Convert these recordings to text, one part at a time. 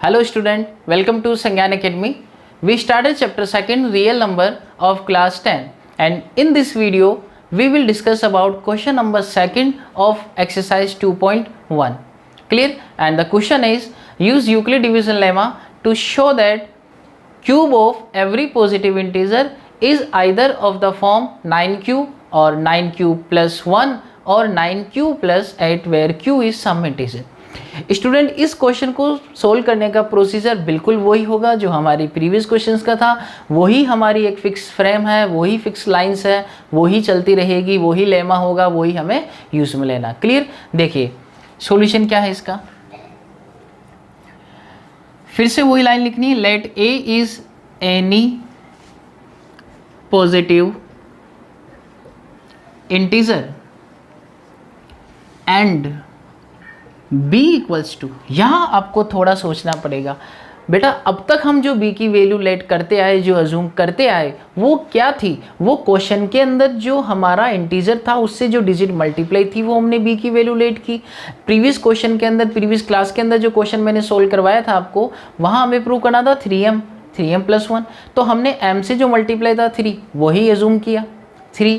Hello student, welcome to Sangyan Academy. We started chapter 2 real number of class 10 and in this video we will discuss about question number 2 of exercise 2.1. Clear? And the question is use Euclid division lemma to show that cube of every positive integer is either of the form 9q or 9q plus 1 or 9q plus 8 where q is some integer. Student इस question को solve करने का procedure बिल्कुल वही होगा जो हमारी previous questions का था। वही हमारी एक फिक्स फ्रेम है, वही फिक्स लाइंस है, वही चलती रहेगी, वही लेमा होगा, वही हमें यूज में लेना। क्लियर? देखिए सॉल्यूशन क्या है इसका, फिर से वही लाइन लिखनी है। Let a is any positive integer and b equals to, यहाँ आपको थोड़ा सोचना पड़ेगा बेटा। अब तक हम जो b की वैल्यू लेट करते आए, जो अज्यूम करते आए, वो क्या थी? वो क्वेश्चन के अंदर जो हमारा इंटीजर था उससे जो डिजिट मल्टीप्लाई थी वो हमने b की वैल्यू लेट की। प्रीवियस क्वेश्चन के अंदर, प्रीवियस क्लास के अंदर जो क्वेश्चन मैंने सोल्व करवाया था आपको, वहाँ हमें प्रूव करना था 3m प्लस 1, तो हमने m से जो मल्टीप्लाई था 3 वही अज्यूम किया 3।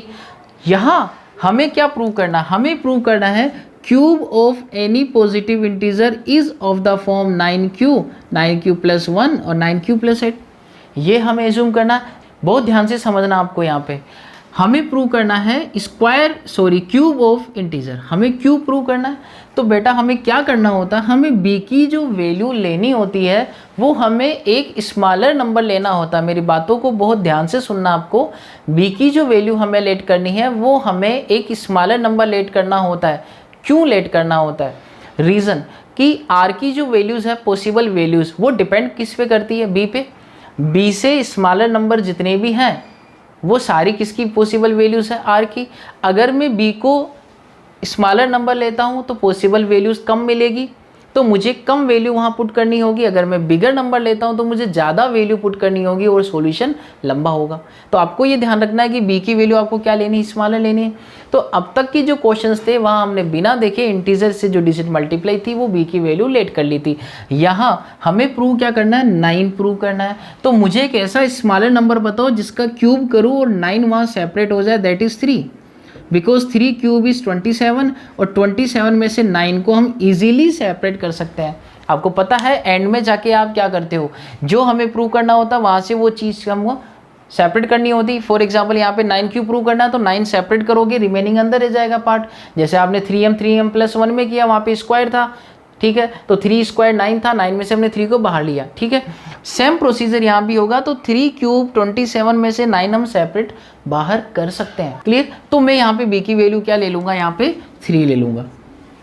यहाँ हमें क्या प्रूव करना? हमें प्रूव करना है cube of any positive integer is of the form 9q plus 1 और 9q प्लस 8। ये हमें एज्यूम करना, बहुत ध्यान से समझना आपको। यहाँ पे हमें प्रूव करना है क्यूब ऑफ इंटीजर, हमें क्यूब प्रूव करना है। तो बेटा हमें क्या करना होता है? हमें b की जो वैल्यू लेनी होती है वो हमें एक स्मॉलर नंबर लेना होता है। मेरी बातों को बहुत ध्यान से सुनना आपको। b की जो वैल्यू हमें लेट करनी है वो हमें एक स्मॉलर नंबर लेट करना होता है। क्यों लेट करना होता है? रीज़न कि r की जो वैल्यूज़ है, पॉसिबल वैल्यूज़, वो डिपेंड किस पे करती है? b पे। b से स्मॉलर नंबर जितने भी हैं वो सारी किसकी पॉसिबल वैल्यूज़ है? r की। अगर मैं b को स्मॉलर नंबर लेता हूँ तो पॉसिबल वैल्यूज़ कम मिलेगी, तो मुझे कम वैल्यू वहाँ पुट करनी होगी। अगर मैं बिगर नंबर लेता हूँ तो मुझे ज़्यादा वैल्यू पुट करनी होगी और सॉल्यूशन लंबा होगा। तो आपको ये ध्यान रखना है कि b की वैल्यू आपको क्या लेनी है? स्मॉलर लेनी है। तो अब तक की जो क्वेश्चंस थे वहाँ हमने बिना देखे इंटीजर से जो डिजिट मल्टीप्लाई थी वो b की वैल्यू लेट कर ली थी। यहाँ हमें प्रूव क्या करना है? 9 प्रूव करना है। तो मुझे एक ऐसा स्मॉलर नंबर बताओ जिसका क्यूब करूँ और 9 वहाँ सेपरेट हो जाए, that is 3। Because 3 cube is 27 और 27 में से 9 को हम इजीली सेपरेट कर सकते हैं। आपको पता है एंड में जाके आप क्या करते हो, जो हमें प्रूव करना होता है वहाँ से वो चीज़ हमको सेपरेट करनी होती। फॉर एग्जांपल यहाँ पे 9 क्यूब प्रूव करना है तो 9 सेपरेट करोगे, रिमेनिंग अंदर रह जाएगा पार्ट। जैसे आपने 3m प्लस 1 में किया, वहाँ पे स्क्वायर था, ठीक है, तो 3 स्क्वायर 9 था, 9 में से हमने 3 को बाहर लिया, ठीक है। सेम प्रोसीजर यहाँ भी होगा। तो 3 क्यूब 27 में से 9 हम सेपरेट बाहर कर सकते हैं। क्लियर? तो मैं यहाँ पे b की वैल्यू क्या ले लूँगा? यहाँ पे 3 ले लूँगा।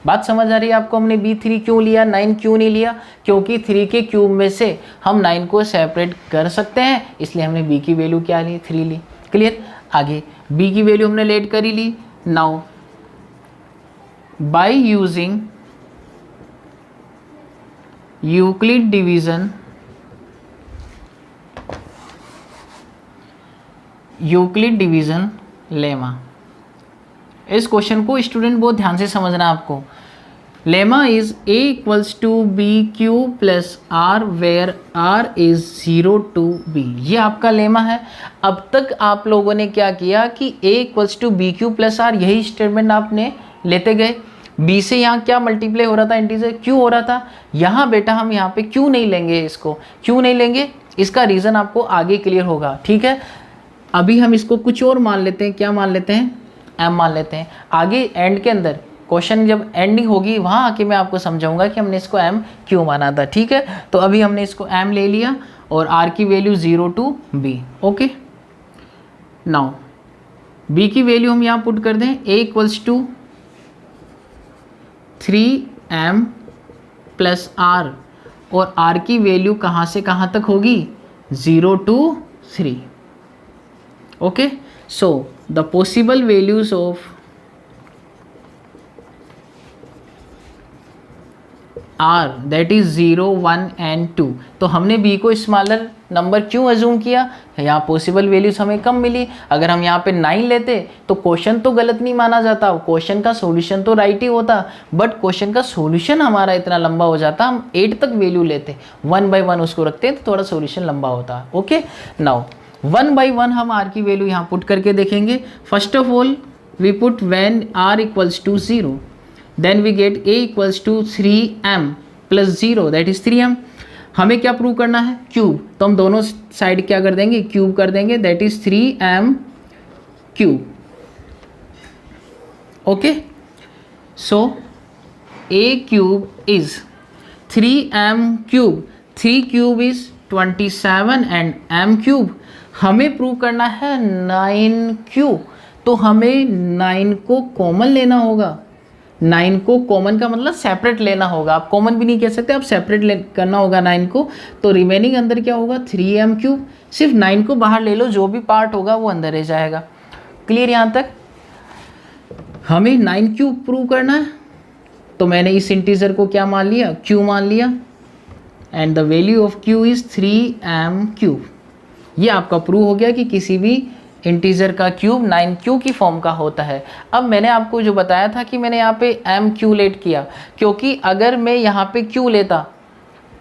बात समझ आ रही है आपको? हमने b 3 क्यों लिया, 9 क्यों नहीं लिया? क्योंकि 3 के क्यूब में से हम 9 को सेपरेट कर सकते हैं, इसलिए हमने b की वैल्यू क्या ली? 3 ली। क्लियर? आगे b की वैल्यू हमने लेट कर ही ली। Now by using Euclid division lemma. इस क्वेश्चन को स्टूडेंट बहुत ध्यान से समझना आपको। Lemma is a equals to B Q plus R where r is 0 to b। ये आपका लेमा है। अब तक आप लोगों ने क्या किया कि a equals to B Q plus r, यही स्टेटमेंट आपने लेते गए। b से यहाँ क्या मल्टीप्लाई हो रहा था? इंटीजर q हो रहा था। यहाँ बेटा हम यहाँ पे q नहीं लेंगे। इसको क्यों नहीं लेंगे? इसका रीज़न आपको आगे क्लियर होगा, ठीक है। अभी हम इसको कुछ और मान लेते हैं। क्या मान लेते हैं? m मान लेते हैं। आगे एंड के अंदर क्वेश्चन जब एंडिंग होगी वहाँ आके मैं आपको समझाऊंगा कि हमने इसको m क्यों माना था, ठीक है। तो अभी हमने इसको m ले लिया और r की value 0 to b। Okay, now b की वैल्यू हम यहाँ पुट कर दें। a equals to 3m plus r और r की वैल्यू कहाँ से कहाँ तक होगी? 0 to 3। Okay, so the possible values of r that is 0, 1 and 2। तो हमने b को स्मॉलर नंबर क्यों अज्यूम किया, यहाँ पॉसिबल वैल्यूज हमें कम मिली। अगर हम यहाँ पे 9 लेते तो क्वेश्चन तो गलत नहीं माना जाता, क्वेश्चन का सॉल्यूशन तो राइट ही होता, बट क्वेश्चन का सॉल्यूशन हमारा इतना लंबा हो जाता, हम 8 तक वैल्यू लेते, 1 बाय 1 उसको रखते तो थोड़ा सॉल्यूशन लंबा होता। ओके, नाउ 1 बाय 1 हम r की वैल्यू यहाँ पुट करके देखेंगे। First of all we put when r equals to 0, then we get a equals to 3m plus 0 that is 3m। हमें क्या प्रूव करना है, क्यूब, तो हम दोनों साइड क्या कर देंगे, क्यूब कर देंगे, that is 3m cube. Okay, so a cube is 3m cube, 3 cube is 27 and m cube हमें प्रूव करना है 9 क्यूब। तो हमें 9 को कॉमन लेना होगा, 9 को कॉमन का मतलब सेपरेट लेना होगा, आप कॉमन भी नहीं कह सकते, आप सेपरेट करना होगा 9 को। तो रिमेनिंग अंदर क्या होगा, 3m क्यूब। सिर्फ 9 को बाहर ले लो, जो भी पार्ट होगा वो अंदर रह जाएगा। क्लियर यहाँ तक? हमें 9 क्यूब प्रूव करना है, तो मैंने इस इंटीजर को क्या मान लिया, q मान लिया, and the value of q is 3m cube. ये आपका प्रूव हो गया कि किसी भी इंटीजर का क्यूब 9q की फॉर्म का होता है। अब मैंने आपको जो बताया था कि मैंने यहाँ पे m q लेट किया, क्योंकि अगर मैं यहाँ पे q लेता,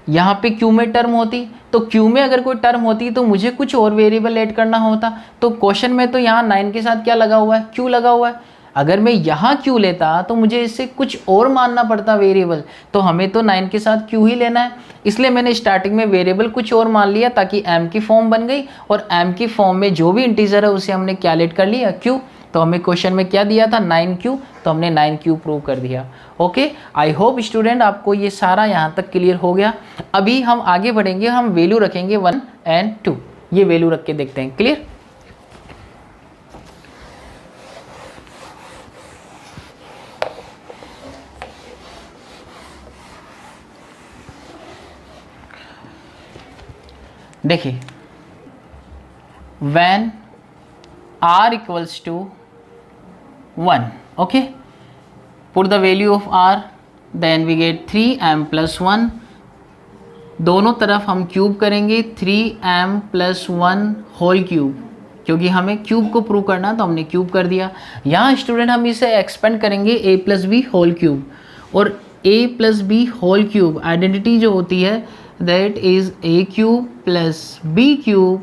यहाँ पे q में टर्म होती, तो q में अगर कोई टर्म होती तो मुझे कुछ और वेरिएबल ऐड करना होता। तो क्वेश्चन में तो यहाँ 9 के साथ क्या लगा हुआ है, q लगा हुआ है। अगर मैं यहाँ q लेता तो मुझे इससे कुछ और मानना पड़ता वेरिएबल, तो हमें तो 9 के साथ q ही लेना है, इसलिए मैंने स्टार्टिंग में वेरिएबल कुछ और मान लिया ताकि m की फॉर्म बन गई, और m की फॉर्म में जो भी इंटीजर है उसे हमने क्या लेट कर लिया, q। तो हमें क्वेश्चन में क्या दिया था, 9q, तो हमने 9q प्रूव कर दिया। ओके, आई होप स्टूडेंट आपको ये सारा यहाँ तक क्लियर हो गया। अभी हम आगे बढ़ेंगे, हम वैल्यू रखेंगे 1 एंड 2, ये वैल्यू रख के देखते हैं। क्लियर? देखिए, when r equals to 1, okay, put the value of r, then we get 3m plus 1। दोनों तरफ हम क्यूब करेंगे, 3m plus 1 होल क्यूब, क्योंकि हमें क्यूब को प्रूव करना तो हमने क्यूब कर दिया। यहाँ स्टूडेंट हम इसे एक्सपेंड करेंगे a plus b whole cube, और a plus b whole cube identity जो होती है that is a cube plus b cube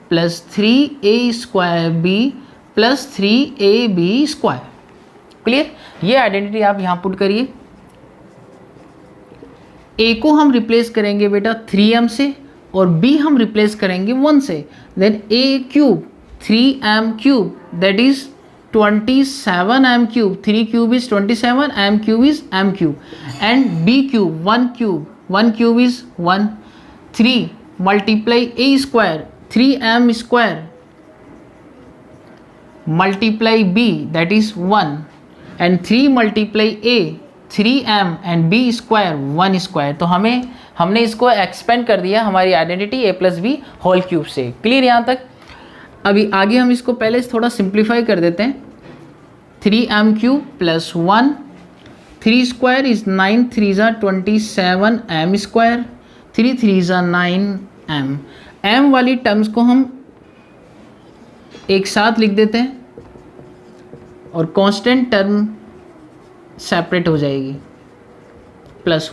plus 3a square b plus 3ab square। Clear? ये आइडेंटिटी आप यहाँ पुट करिए। a को हम रिप्लेस करेंगे बेटा 3m से, और b हम रिप्लेस करेंगे 1 से, then a cube 3m cube that is 27m cube, 3 cube is 27, m cube is m cube, and b cube 1 cube, 1 cube is 1, 3 multiply a square 3m square multiply b that is 1, and 3 multiply a 3m and b square 1 square. तो हमने इसको expand कर दिया हमारी identity a plus b whole cube से। Clear यहाँ तक? अभी आगे हम इसको पहले थोड़ा सिंप्लीफाई कर देते हैं। 3m cube plus 1, 3 square is 9, 3 ज़ा 27m स्क्वायर, 3 3 ज़ा 9m। m वाली टर्म्स को हम एक साथ लिख देते हैं, और कांस्टेंट टर्म सेपरेट हो जाएगी, प्लस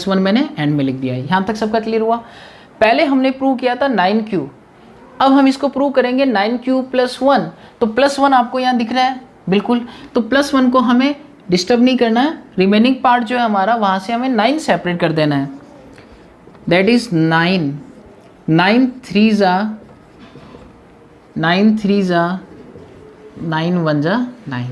वन मैंने एंड में लिख दिया है। यहाँ तक सबका क्लियर हुआ? पहले हमने प्रूव किया था 9q, अब हम इसको प्रूव करेंगे 9q प्लस 1। तो प्लस 1 आपको यहाँ दिख रहा है बिल्कुल, तो प्लस 1 को हमें डिस्टर्ब नहीं करना है, रिमेनिंग पार्ट जो है हमारा वहाँ से हमें 9 सेपरेट कर देना है, दैट इज 9, 9 3 ज़ा 9, 3 ज़ा 9, 1 ज़ा 9,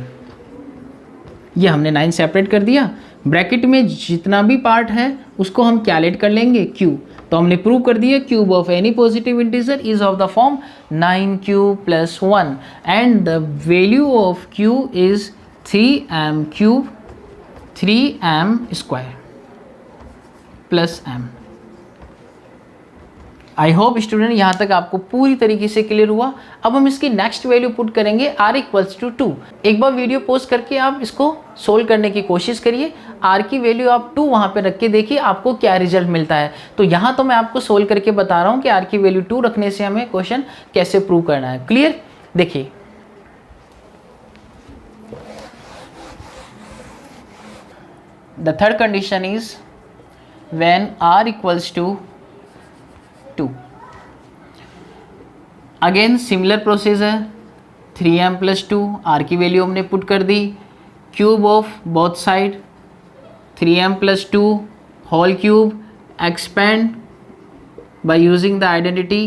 ये हमने 9 सेपरेट कर दिया। ब्रैकेट में जितना भी पार्ट है उसको हम क्या लेट कर लेंगे, q। तो हमने प्रूव कर दिया cube of any positive integer is of the form 9q plus 1, and the value of q is 3m cube 3m square plus m। I hope student यहाँ तक आपको पूरी तरीके से क्लियर हुआ। अब हम इसकी नेक्स्ट वैल्यू पुट करेंगे r इक्वल्स टू 2। एक बार वीडियो पोस्ट करके आप इसको सोल्व करने की कोशिश करिए, r की वैल्यू आप 2 वहाँ पे रख के देखिए आपको क्या रिजल्ट मिलता है। तो यहाँ तो मैं आपको सोल्व करके बता रहा हूँ कि r की वैल्यू 2 रखने से हमें क्वेश्चन कैसे प्रूव करना है। क्लियर? देखिए the third condition is when r equals to 2। Again similar process है, 3m प्लस 2, r की वैल्यू हमने पुट कर दी, cube of both side 3m plus 2 whole cube, expand by using the identity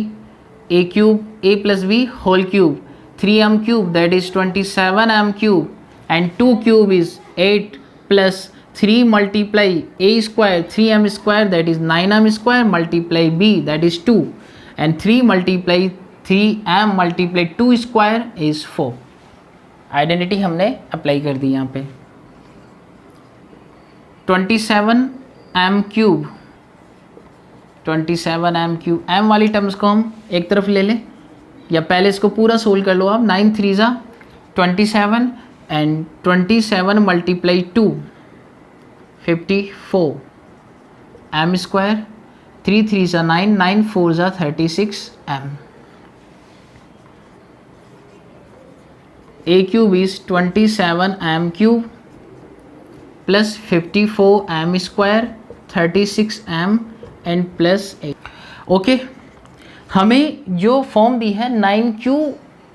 a cube a plus b whole cube, 3m cube that is 27m cube and 2 cube is 8 plus 3 multiply a square 3m square that is 9m square multiply b that is 2 and 3 multiply 3m multiply 2 square is 4। Identity हमने apply कर दी यहाँ पे। 27m cube 27m cube, m वाली terms को हम एक तरफ ले लें या पहले इसको पूरा सोल्व कर लो आप। 9 3 जा 27 एंड 27 मल्टीप्लाई 2 54 m स्क्वायर, 3 3 जा 9 9 4 जा 36 m। a cube is 27 m cube plus 54 m square 36 m and plus 8। Okay, हमें जो फॉर्म दी है 9q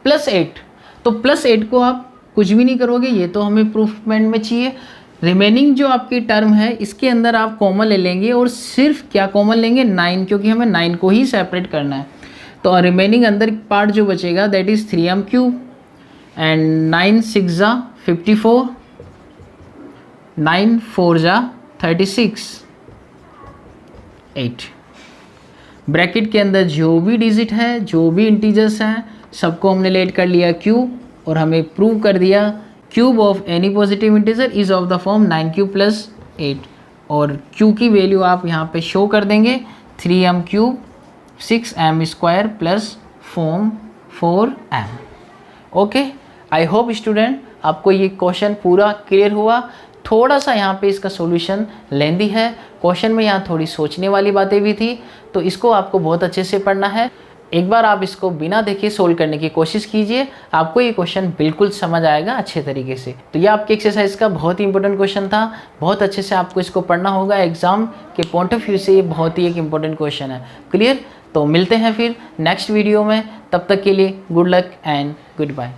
प्लस 8, तो प्लस 8 को आप कुछ भी नहीं करोगे, ये तो हमें प्रूफमेंट में चाहिए। रिमेनिंग जो आपकी टर्म है इसके अंदर आप कॉमन ले लेंगे और सिर्फ क्या कॉमन लेंगे 9, क्योंकि हमें 9 को ही सेपरेट करना है। तो रिमेनिंग अंदर पार्ट जो बचेगा that is 3m cube and 9 6 जा 54, 9 4 जा 36 8। ब्रैकेट के अंदर जो भी डिजिट है, जो भी इंटीजर्स हैं, सबको हमने लेट कर लिया क्यूब और हमें प्रूव कर दिया cube of any positive integer is of the form 9q plus 8। और q की वैल्यू आप यहाँ पे शो कर देंगे 3m cube 6m square plus form 4m। Okay, I hope student आपको ये क्वेश्चन पूरा क्लियर हुआ। थोड़ा सा यहाँ पे इसका सॉल्यूशन लेंदी है, क्वेश्चन में यहाँ थोड़ी सोचने वाली बातें भी थी, तो इसको आपको बहुत अच्छे से पढ़ना है। एक बार आप इसको बिना देखे सोल्व करने की कोशिश कीजिए, आपको ये क्वेश्चन बिल्कुल समझ आएगा अच्छे तरीके से। तो ये आपके एक्सरसाइज का बहुत ही इंपॉर्टेंट क्वेश्चन था, बहुत अच्छे से आपको इसको पढ़ना होगा। एग्जाम के पॉइंट ऑफ व्यू से ये बहुत ही एक इंपॉर्टेंट क्वेश्चन है। क्लियर? तो मिलते हैं फिर नेक्स्ट वीडियो में, तब तक के लिए good luck and good bye.